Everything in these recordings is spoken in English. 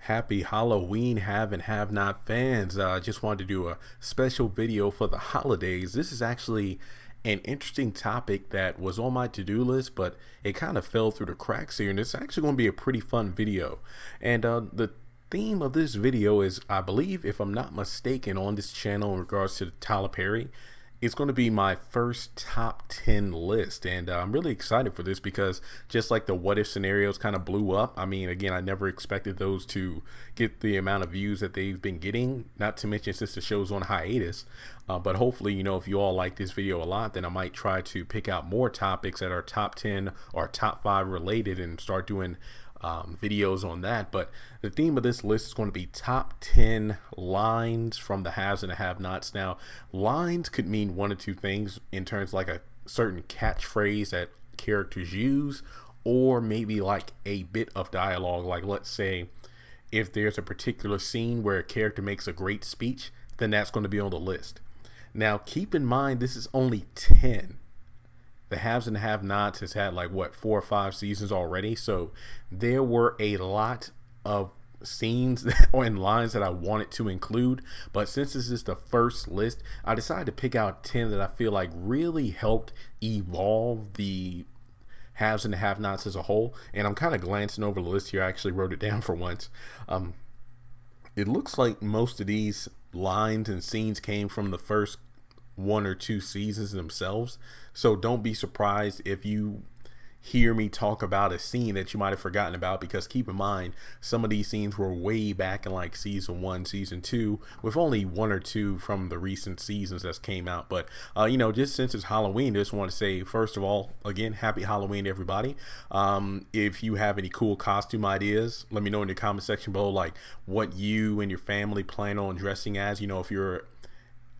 Happy Halloween, have and have not fans. I just wanted to do a special video for the holidays. This is actually an interesting topic that was on my to-do list, but it kind of fell through the cracks here, and it's actually going to be a pretty fun video. And the theme of this video is, I believe, if I'm not mistaken, on this channel in regards to Tyler Perry, it's going to be my first top 10 list, and I'm really excited for this because just like the what if scenarios kind of blew up. I mean, again, I never expected those to get the amount of views that they've been getting, not to mention since the show's on hiatus. But hopefully, you know, if you all like this video a lot, then I might try to pick out more topics that are top 10 or top 5 related and start doing videos on that. But the theme of this list is going to be top 10 lines from the haves and the have-nots. Now, lines could mean one or two things in terms like a certain catchphrase that characters use, or maybe like a bit of dialogue. Like, let's say if there's a particular scene where a character makes a great speech, then that's going to be on the list. Now, keep in mind, this is only 10. The haves and the have-nots has had like what, 4 or 5 seasons already, so there were a lot of scenes and lines that I wanted to include, but since this is the first list, I decided to pick out 10 that I feel like really helped evolve the haves and the have-nots as a whole. And I'm kind of glancing over the list here. I actually wrote it down for once. It looks like most of these lines and scenes came from the first 1 or 2 seasons themselves, so don't be surprised if you hear me talk about a scene that you might have forgotten about, because keep in mind, some of these scenes were way back in like season 1, season 2, with only 1 or 2 from the recent seasons that came out. But you know, just since it's Halloween, I just want to say, first of all, again, happy Halloween, everybody. If you have any cool costume ideas, let me know in the comment section below, like what you and your family plan on dressing as. You know, if you're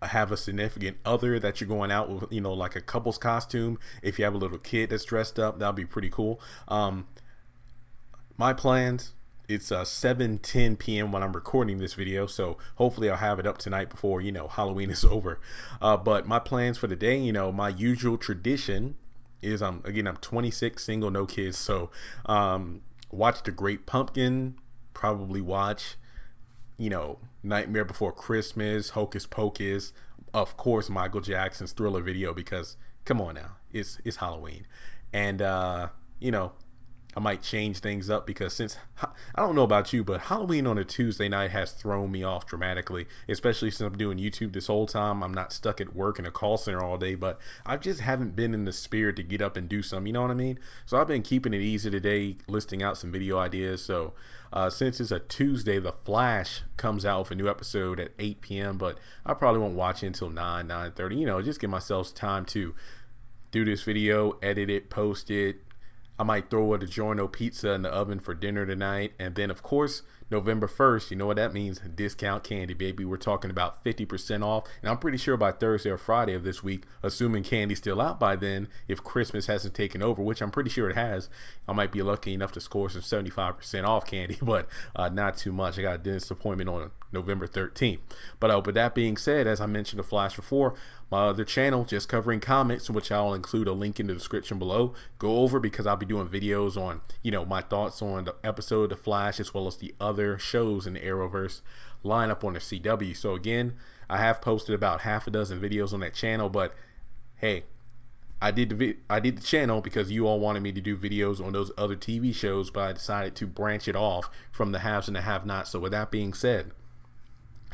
have a significant other that you're going out with, you know, like a couple's costume. If you have a little kid that's dressed up, that'll be pretty cool. My plans, it's 7:10 p.m. when I'm recording this video, so hopefully I'll have it up tonight before, you know, Halloween is over. But my plans for the day, you know, my usual tradition is again, I'm 26, single, no kids, so watch The Great Pumpkin, probably watch, you know, Nightmare Before Christmas, Hocus Pocus, of course Michael Jackson's Thriller video, because come on now, it's Halloween. And you know, I might change things up because since I don't know about you, but Halloween on a Tuesday night has thrown me off dramatically, especially since I'm doing YouTube this whole time. I'm not stuck at work in a call center all day, but I just haven't been in the spirit to get up and do something, you know what I mean? So I've been keeping it easy today, listing out some video ideas. So since it's a Tuesday, The Flash comes out with a new episode at 8 p.m., but I probably won't watch it until 9:30, you know, just give myself time to do this video, edit it, post it. I might throw a DiGiorno pizza in the oven for dinner tonight. And then, of course, November 1st, you know what that means? Discount candy, baby. We're talking about 50% off. And I'm pretty sure by Thursday or Friday of this week, assuming candy's still out by then, if Christmas hasn't taken over, which I'm pretty sure it has, I might be lucky enough to score some 75% off candy, but not too much. I got a dentist appointment on November 13th. But with that being said, as I mentioned the Flash before, my other channel, just covering comics, which I'll include a link in the description below, go over, because I'll be doing videos on, you know, my thoughts on the episode of The Flash, as well as the other shows in the Arrowverse lineup on the CW. So again, I have posted about half a dozen videos on that channel, but hey, I did the channel because you all wanted me to do videos on those other TV shows, but I decided to branch it off from the haves and the have-nots. So with that being said,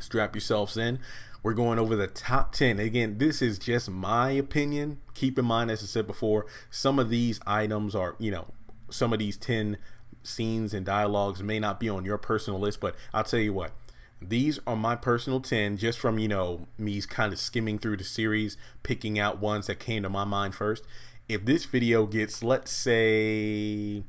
strap yourselves in. We're going over the top 10. Again, this is just my opinion. Keep in mind, as I said before, some of these items are, you know, some of these 10 scenes and dialogues may not be on your personal list, but I'll tell you what, these are my personal 10, just from, you know, me kind of skimming through the series, picking out ones that came to my mind first. If this video gets, let's say,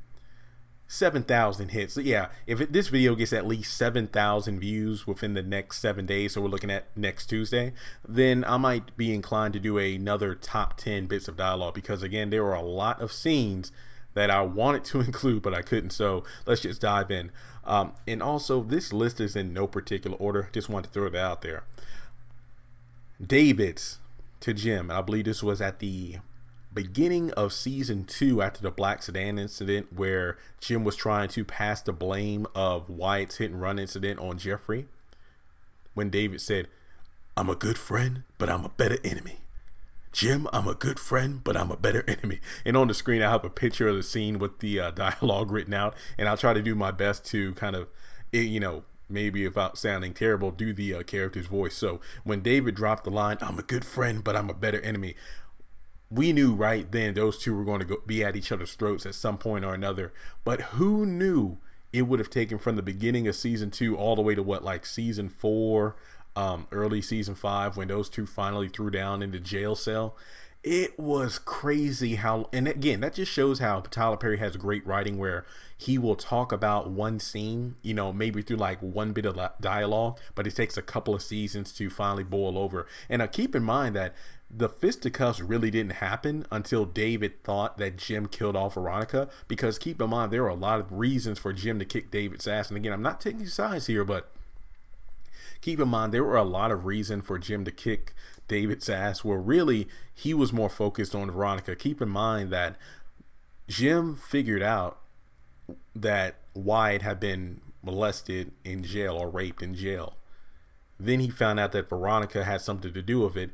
7,000 hits, yeah, if this video gets at least 7,000 views within the next 7 days, so we're looking at next Tuesday, then I might be inclined to do another top 10 bits of dialogue, because again, there were a lot of scenes that I wanted to include but I couldn't. So let's just dive in. And also, this list is in no particular order, just wanted to throw that out there. David's to Jim, I believe this was at the beginning of season 2, after the black sedan incident where Jim was trying to pass the blame of Wyatt's hit and run incident on Jeffrey, when David said, "I'm a good friend, but I'm a better enemy. Jim, I'm a good friend, but I'm a better enemy." And on the screen, I have a picture of the scene with the dialogue written out, and I'll try to do my best to kind of, maybe without sounding terrible, do the character's voice. So when David dropped the line, "I'm a good friend, but I'm a better enemy," we knew right then those two were going to be at each other's throats at some point or another. But who knew it would have taken from the beginning of season 2 all the way to season 4, early season 5, when those two finally threw down in the jail cell. It was crazy how, and again, that just shows how Tyler Perry has great writing, where he will talk about one scene, maybe through one bit of dialogue, but it takes a couple of seasons to finally boil over. And keep in mind that the fisticuffs really didn't happen until David thought that Jim killed off Veronica, because keep in mind, there were a lot of reasons for Jim to kick David's ass. And again, I'm not taking sides here, but keep in mind, there were a lot of reasons for Jim to kick David's ass, where really he was more focused on Veronica. Keep in mind that Jim figured out that Wyatt had been molested in jail or raped in jail. Then he found out that Veronica had something to do with it.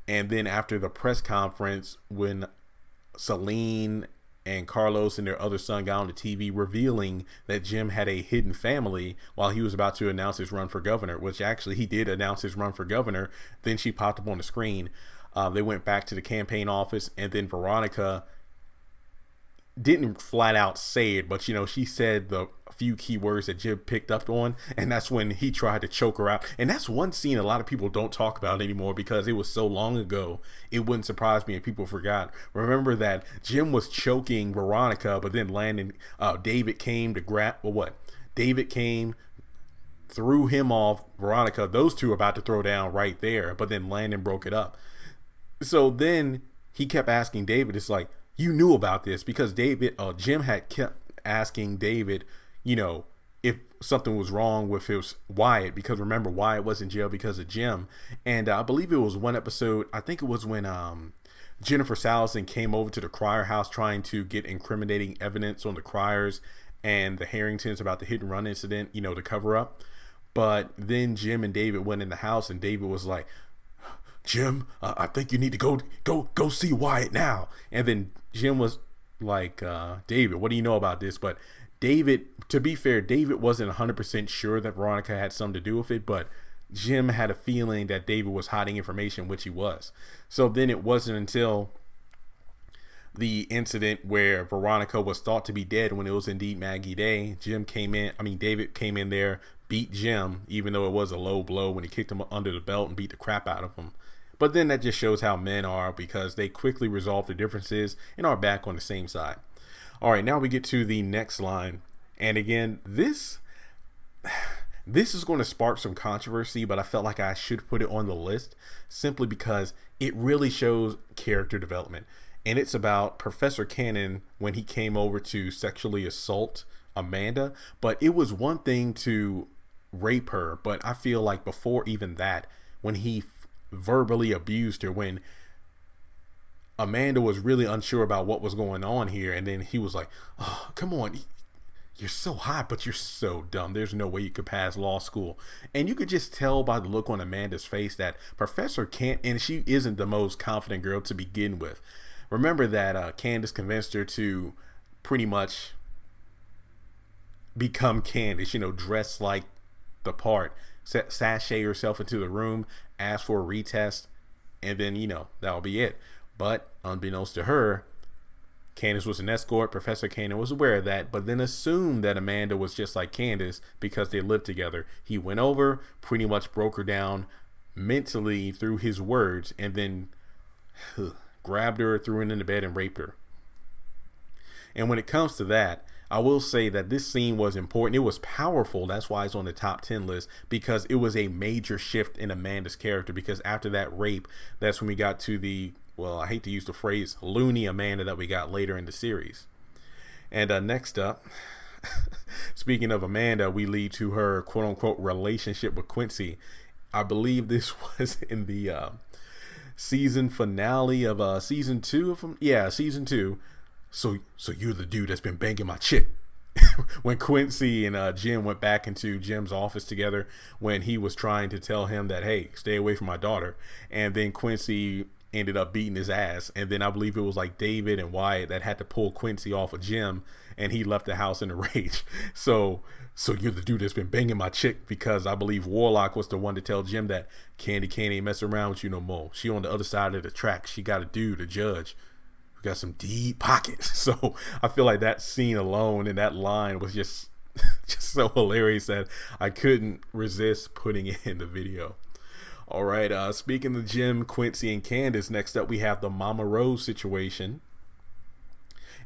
And then after the press conference, when Celine and Carlos and their other son got on the TV revealing that Jim had a hidden family while he was about to announce his run for governor, which actually he did announce his run for governor. Then she popped up on the screen. They went back to the campaign office, and then Veronica didn't flat out say it, but she said the few key words that Jim picked up on, and that's when he tried to choke her out. And that's one scene a lot of people don't talk about anymore because it was so long ago. It wouldn't surprise me if people forgot. Remember that Jim was choking Veronica, but then David came to grab David came, threw him off Veronica. Those two were about to throw down right there, but then Landon broke it up. So then he kept asking David, it's like, you knew about this, because Jim had kept asking David, if something was wrong with his Wyatt, because remember, Wyatt was in jail because of Jim. And I believe it was one episode, I think it was when Jennifer Salison came over to the Cryer house trying to get incriminating evidence on the Cryers and the Harringtons about the hit and run incident, to cover up. But then Jim and David went in the house, and David was like, "Jim, I think you need to go see Wyatt now." And then Jim was like, "David, what do you know about this?" But David, to be fair, David wasn't 100% sure that Veronica had something to do with it, but Jim had a feeling that David was hiding information, which he was. So then it wasn't until the incident where Veronica was thought to be dead, when it was indeed Maggie Day, David came in there, beat Jim, even though it was a low blow when he kicked him under the belt and beat the crap out of him. But then that just shows how men are, because they quickly resolve their differences and are back on the same side. All right, now we get to the next line. And again, this is going to spark some controversy, but I felt like I should put it on the list simply because it really shows character development. And it's about Professor Cannon when he came over to sexually assault Amanda. But it was one thing to rape her, but I feel like before even that, when he verbally abused her, when Amanda was really unsure about what was going on here, and then he was like, "Oh, come on, you're so hot, but you're so dumb. There's no way you could pass law school." And you could just tell by the look on Amanda's face that Professor can't, and she isn't the most confident girl to begin with. Remember that Candace convinced her to pretty much become Candace, dress like the part, sashay herself into the room, ask for a retest, and then, that'll be it. But unbeknownst to her, Candace was an escort. Professor Cannon was aware of that, but then assumed that Amanda was just like Candace because they lived together. He went over, pretty much broke her down mentally through his words, and then grabbed her, threw her in the bed, and raped her. And when it comes to that, I will say that this scene was important. It was powerful. That's why it's on the top 10 list, because it was a major shift in Amanda's character. Because after that rape, that's when we got to the, well, I hate to use the phrase, loony Amanda that we got later in the series. And next up, speaking of Amanda, we lead to her quote-unquote relationship with Quincy. I believe this was in the season finale of season 2 of season 2. So you're the dude that's been banging my chick. When Quincy and Jim went back into Jim's office together, when he was trying to tell him that, hey, stay away from my daughter, and then Quincy ended up beating his ass, and then I believe it was like David and Wyatt that had to pull Quincy off of Jim, and he left the house in a rage. So you're the dude that's been banging my chick, because I believe Warlock was the one to tell Jim that Candy can't ain't mess around with you no more. She on the other side of the track. She got a dude, a judge, who got some deep pockets. So I feel like that scene alone and that line was just so hilarious that I couldn't resist putting it in the video. All right, speaking of Jim, Quincy, and Candace, next up we have the Mama Rose situation.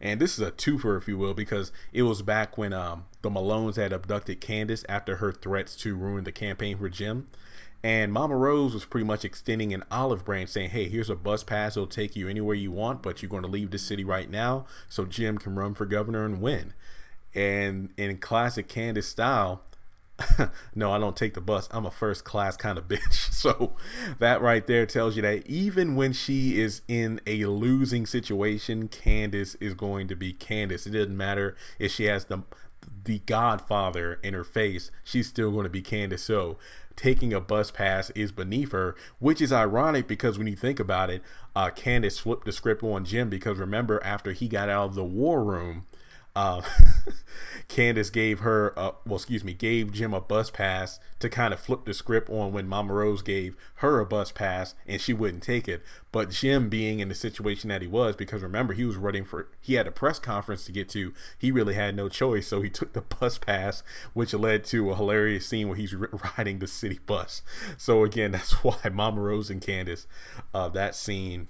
And this is a twofer, if you will, because it was back when the Malones had abducted Candace after her threats to ruin the campaign for Jim. And Mama Rose was pretty much extending an olive branch saying, hey, here's a bus pass. It'll take you anywhere you want, but you're going to leave the city right now so Jim can run for governor and win. And in classic Candace style, no, I don't take the bus. I'm a first class kind of bitch. So that right there tells you that even when she is in a losing situation, Candace is going to be Candace. It doesn't matter if she has the Godfather in her face. She's still going to be Candace. So taking a bus pass is beneath her, which is ironic because when you think about it, Candace flipped the script on Jim, because remember, after he got out of the war room, Candace gave Jim a bus pass to kind of flip the script on when Mama Rose gave her a bus pass and she wouldn't take it. But Jim, being in the situation that he was, because remember, he had a press conference to get to, he really had no choice, so he took the bus pass, which led to a hilarious scene where he's riding the city bus. So again, that's why Mama Rose and Candace, that scene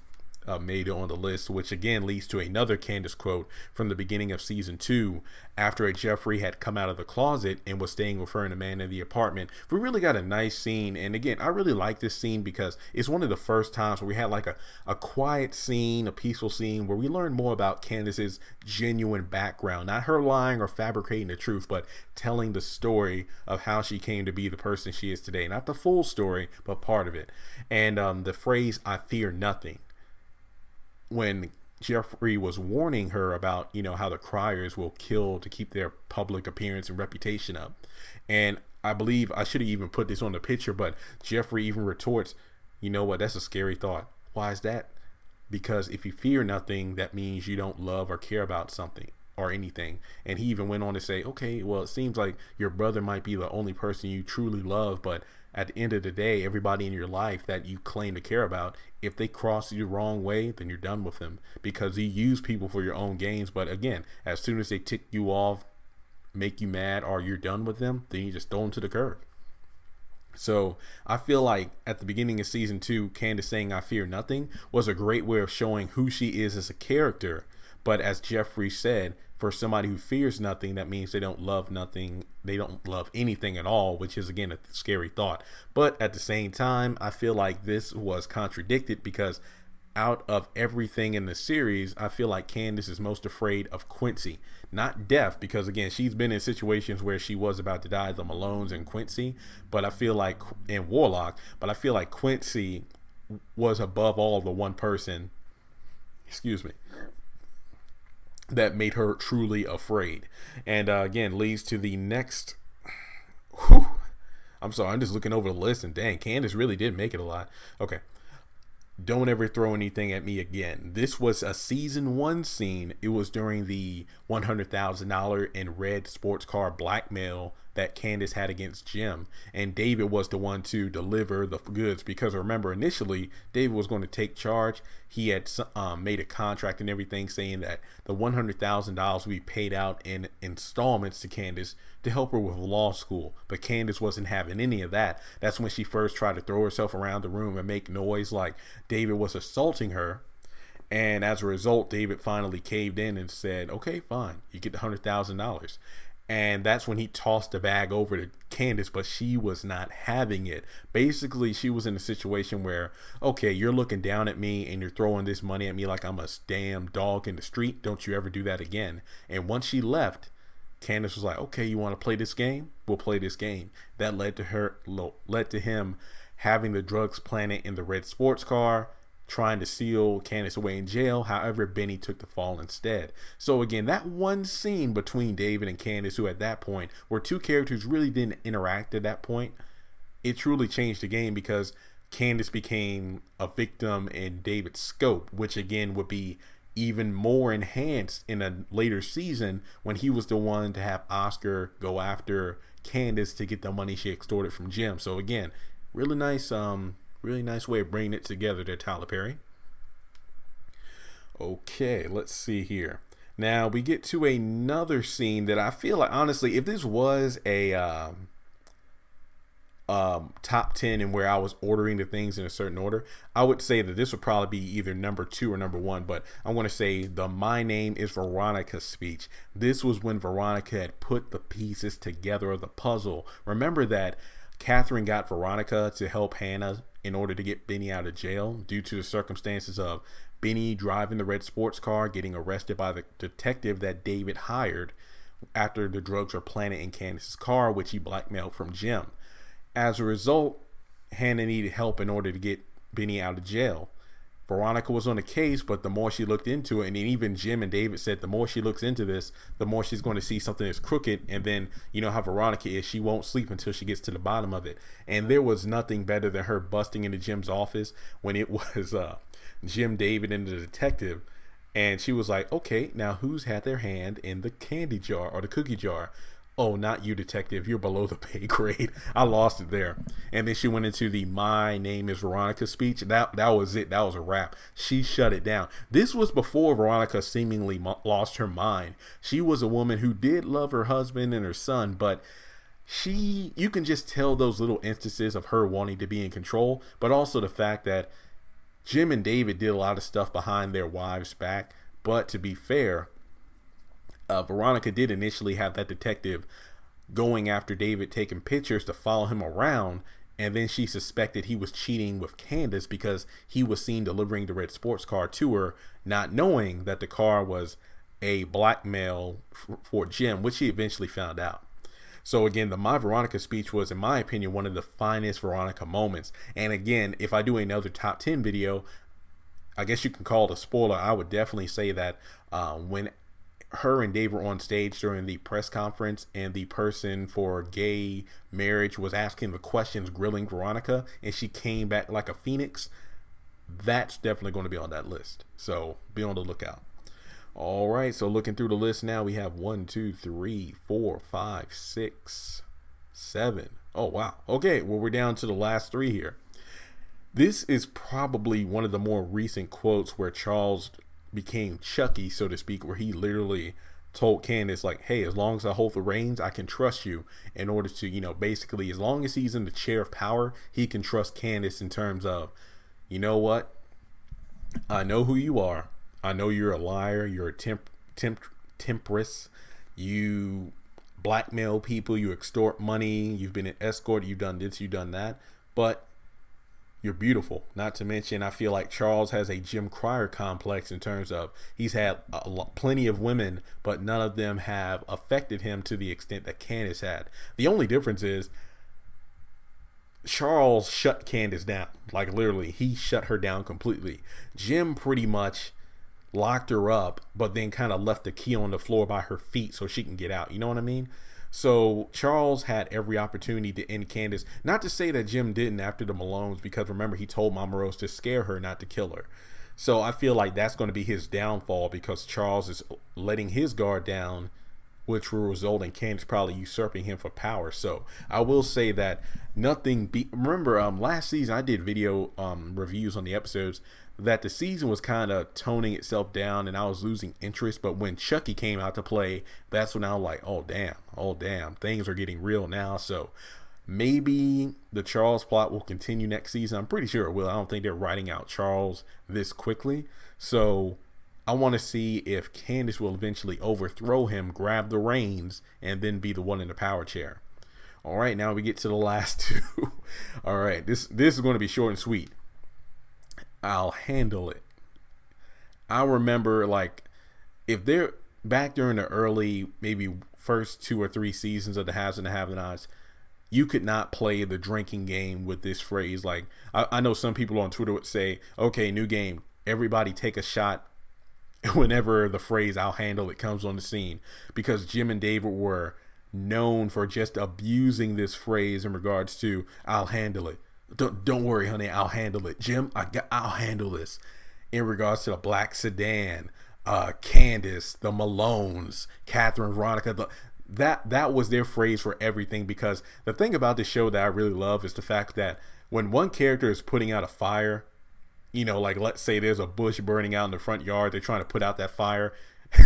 made it on the list, which again leads to another Candace quote from the beginning of season 2, after Jeffrey had come out of the closet and was staying with her and a man in the apartment. We really got a nice scene, and again, I really like this scene because it's one of the first times where we had like a quiet scene, a peaceful scene, where we learn more about Candace's genuine background, not her lying or fabricating the truth, but telling the story of how she came to be the person she is today. Not the full story, but part of it. And the phrase, I fear nothing, when Jeffrey was warning her about, how the criers will kill to keep their public appearance and reputation up. And I believe I should have even put this on the picture, but Jeffrey even retorts, you know what, that's a scary thought. Why is that? Because if you fear nothing, that means you don't love or care about something or anything. And he even went on to say, okay, well, it seems like your brother might be the only person you truly love, but at the end of the day, everybody in your life that you claim to care about, if they cross you the wrong way, then you're done with them, because you use people for your own gains. But again, as soon as they tick you off, make you mad, or you're done with them, then you just throw them to the curb. So I feel like at the beginning of season 2, Candace saying I fear nothing was a great way of showing who she is as a character. But as Jeffrey said, for somebody who fears nothing, that means they don't love nothing. They don't love anything at all, which is, again, a scary thought. But at the same time, I feel like this was contradicted, because out of everything in the series, I feel like Candace is most afraid of Quincy, not death, because again, she's been in situations where she was about to die, the Malones and Quincy, but I feel like in Warlock, but I feel like Quincy was above all the one person, that made her truly afraid. And again, leads to the next. I'm sorry, I'm just looking over the list, and dang, Candace really did make it a lot. Okay. Don't ever throw anything at me again. This was a season 1 scene. It was during the $100,000 in red sports car blackmail that Candace had against Jim, and David was the one to deliver the goods, because remember, initially David was going to take charge. He had made a contract and everything saying that the $100,000 would be paid out in installments to Candace to help her with law school, but Candace wasn't having any of that. That's when she first tried to throw herself around the room and make noise like David was assaulting her. And as a result, David finally caved in and said, okay, fine, you get the $100,000. And that's when he tossed the bag over to Candace, but she was not having it. Basically, she was in a situation where, okay, you're looking down at me and you're throwing this money at me like I'm a damn dog in the street. Don't you ever do that again. And once she left, Candace was like, okay, you want to play this game? We'll play this game. That led to him having the drugs planted in the red sports car, trying to seal Candace away in jail. However, Benny took the fall instead. So again, that one scene between David and Candace, who at that point were two characters really didn't interact at that point, it truly changed the game because Candace became a victim in David's scope, which again would be even more enhanced in a later season when he was the one to have Oscar go after Candace to get the money she extorted from Jim. So again, really nice way of bringing it together there, Tyler Perry. Okay, let's see here. Now we get to another scene that I feel like, honestly, if this was a top 10 and where I was ordering the things in a certain order, I would say that this would probably be either number 2 or number 1, but I want to say the "My name is Veronica" speech. This was when Veronica had put the pieces together of the puzzle. Remember that Katherine got Veronica to help Hannah in order to get Benny out of jail due to the circumstances of Benny driving the red sports car, getting arrested by the detective that David hired after the drugs were planted in Candace's car, which he blackmailed from Jim. As a result, Hannah needed help in order to get Benny out of jail. Veronica was on the case, but the more she looked into it, and even Jim and David said the more she looks into this, the more she's going to see something that's crooked. And then, you know how Veronica is, she won't sleep until she gets to the bottom of it. And there was nothing better than her busting into Jim's office when it was Jim, David, and the detective. And she was like, okay, now who's had their hand in the candy jar or the cookie jar? Oh, not you, detective. You're below the pay grade. I lost it there. And then she went into the "My name is Veronica" speech. That was it. That was a wrap. She shut it down. This was before Veronica seemingly lost her mind. She was a woman who did love her husband and her son, but you can just tell those little instances of her wanting to be in control, but also the fact that Jim and David did a lot of stuff behind their wives' back. But to be fair, Veronica did initially have that detective going after David, taking pictures to follow him around, and then she suspected he was cheating with Candace because he was seen delivering the red sports car to her, not knowing that the car was a blackmail for Jim, which she eventually found out. So again, the "My Veronica" speech was, in my opinion, one of the finest Veronica moments. And again, if I do another top 10 video, I guess you can call it a spoiler, I would definitely say that when her and Dave were on stage during the press conference and the person for gay marriage was asking the questions, grilling Veronica, and she came back like a phoenix, that's definitely going to be on that list. So be on the lookout. All right, so looking through the list now, we have 1, 2, 3, 4, 5, 6, 7. Oh, wow. Okay, well, we're down to the last 3 here. This is probably one of the more recent quotes where Charles became Chucky, so to speak, where he literally told Candace, like, hey, as long as I hold the reins, I can trust you, in order to, you know, basically, as long as he's in the chair of power, he can trust Candace in terms of, you know what, I know who you are. I know you're a liar. You're a temptress. You blackmail people. You extort money. You've been an escort. You've done this. You've done that. But you're beautiful. Not to mention, I feel like Charles has a Jim Cryer complex in terms of he's had plenty of women, but none of them have affected him to the extent that Candace had. The only difference is Charles shut Candace down. Like, literally, he shut her down completely. Jim pretty much locked her up, but then kind of left the key on the floor by her feet so she can get out. You know what I mean? So Charles had every opportunity to end Candace. Not to say that Jim didn't after the Malones, because remember, he told Mama Rose to scare her, not to kill her. So I feel like that's going to be his downfall, because Charles is letting his guard down, which will result in Candace probably usurping him for power. So I will say that remember last season I did video reviews on the episodes, that the season was kind of toning itself down and I was losing interest. But when Chucky came out to play, that's when I was like, oh damn, things are getting real now. So maybe the Charles plot will continue next season. I'm pretty sure it will. I don't think they're writing out Charles this quickly. So I want to see if Candace will eventually overthrow him, grab the reins, and then be the one in the power chair. All right, now we get to the last 2. All right, this is going to be short and sweet. I'll handle it. I remember, like, if they're back during the early, maybe first 2 or 3 seasons of the Haves and the Have-Nots, you could not play the drinking game with this phrase. Like, I know some people on Twitter would say, okay, new game, everybody take a shot whenever the phrase "I'll handle it" comes on the scene, because Jim and David were known for just abusing this phrase in regards to "I'll handle it." Don't worry, honey, I'll handle it. Jim, I'll handle this. In regards to the black sedan, Candace, the Malones, Katherine, Veronica, that was their phrase for everything. Because the thing about this show that I really love is the fact that when one character is putting out a fire, you know, like let's say there's a bush burning out in the front yard, they're trying to put out that fire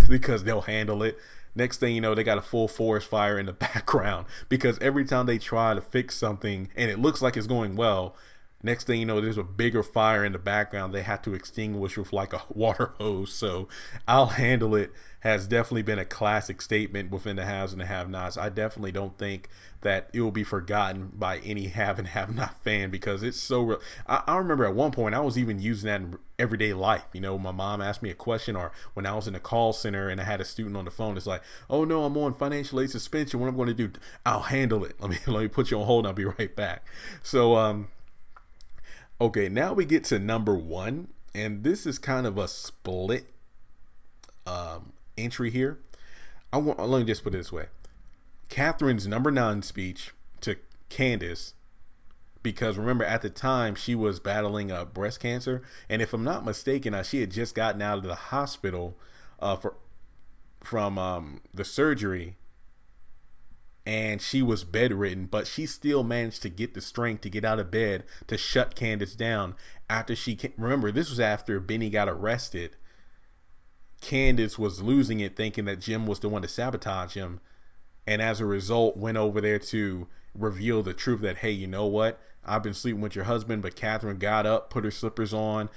because they'll handle it. Next thing you know, they got a full forest fire in the background, because every time they try to fix something and it looks like it's going well, next thing you know, there's a bigger fire in the background they have to extinguish with like a water hose. So "I'll handle it" has definitely been a classic statement within the haves and the have-nots. I definitely don't think that it will be forgotten by any have and have-not fan, because it's so real. I remember at one point I was even using that in everyday life. You know, my mom asked me a question, or when I was in a call center and I had a student on the phone, it's like, "Oh no, I'm on financial aid suspension. What I'm going to do? I'll handle it. Let me put you on hold and I'll be right back." So okay, now we get to number one, and this is kind of a split entry here. Let me just put it this way: Katherine's number 9 speech to Candace, because remember at the time she was battling breast cancer, and if I'm not mistaken, she had just gotten out of the hospital from the surgery, and she was bedridden, but she still managed to get the strength to get out of bed to shut Candace down after remember, this was after Benny got arrested. Candace was losing it, thinking that Jim was the one to sabotage him, and as a result went over there to reveal the truth that, hey, you know what, I've been sleeping with your husband. But Katherine got up, put her slippers on,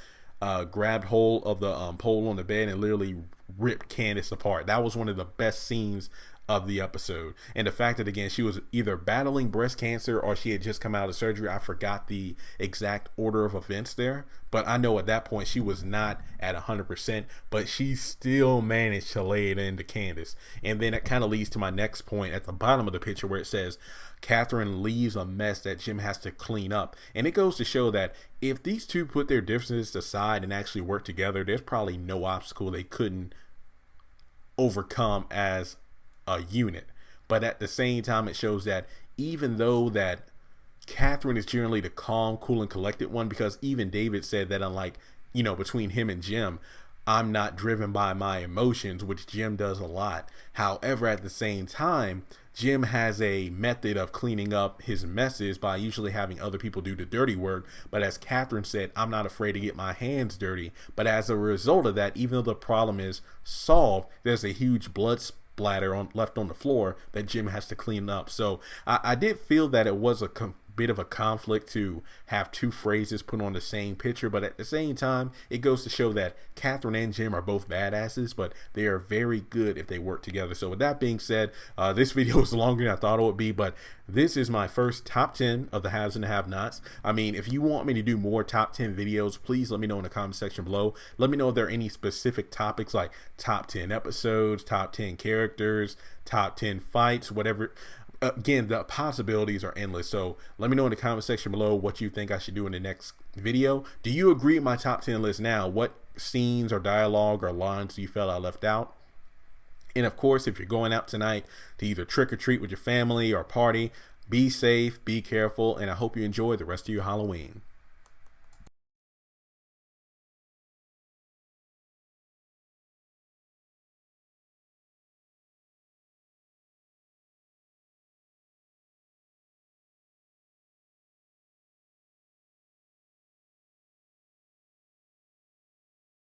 grabbed hold of the pole on the bed, and literally ripped Candace apart. That was one of the best scenes of the episode. And the fact that, again, she was either battling breast cancer or she had just come out of surgery. I forgot the exact order of events there, but I know at that point she was not at 100%, but she still managed to lay it into Candace. And then it kind of leads to my next point at the bottom of the picture, where it says Katherine leaves a mess that Jim has to clean up. And it goes to show that if these two put their differences aside and actually work together, there's probably no obstacle they couldn't overcome as a unit. But at the same time, it shows that even though that Katherine is generally the calm, cool, and collected one, because even David said that, unlike, you know, between him and Jim, I'm not driven by my emotions, which Jim does a lot. However, at the same time, Jim has a method of cleaning up his messes by usually having other people do the dirty work. But as Katherine said, I'm not afraid to get my hands dirty. But as a result of that, even though the problem is solved, there's a huge blood splatter left on the floor that Jim has to clean up. So I did feel that it was a bit of a conflict to have two phrases put on the same picture, but at the same time, it goes to show that Katherine and Jim are both badasses, but they are very good if they work together. So with that being said, this video is longer than I thought it would be, but this is my first top 10 of the haves and the have-nots. I mean, if you want me to do more top 10 videos, please let me know in the comment section below. Let me know if there are any specific topics, like top 10 episodes, top 10 characters, top 10 fights, whatever. Again, the possibilities are endless. So let me know in the comment section below what you think I should do in the next video. Do you agree with my top 10 list now? What scenes or dialogue or lines do you felt I left out? And of course, if you're going out tonight to either trick or treat with your family or party, be safe, be careful, and I hope you enjoy the rest of your Halloween.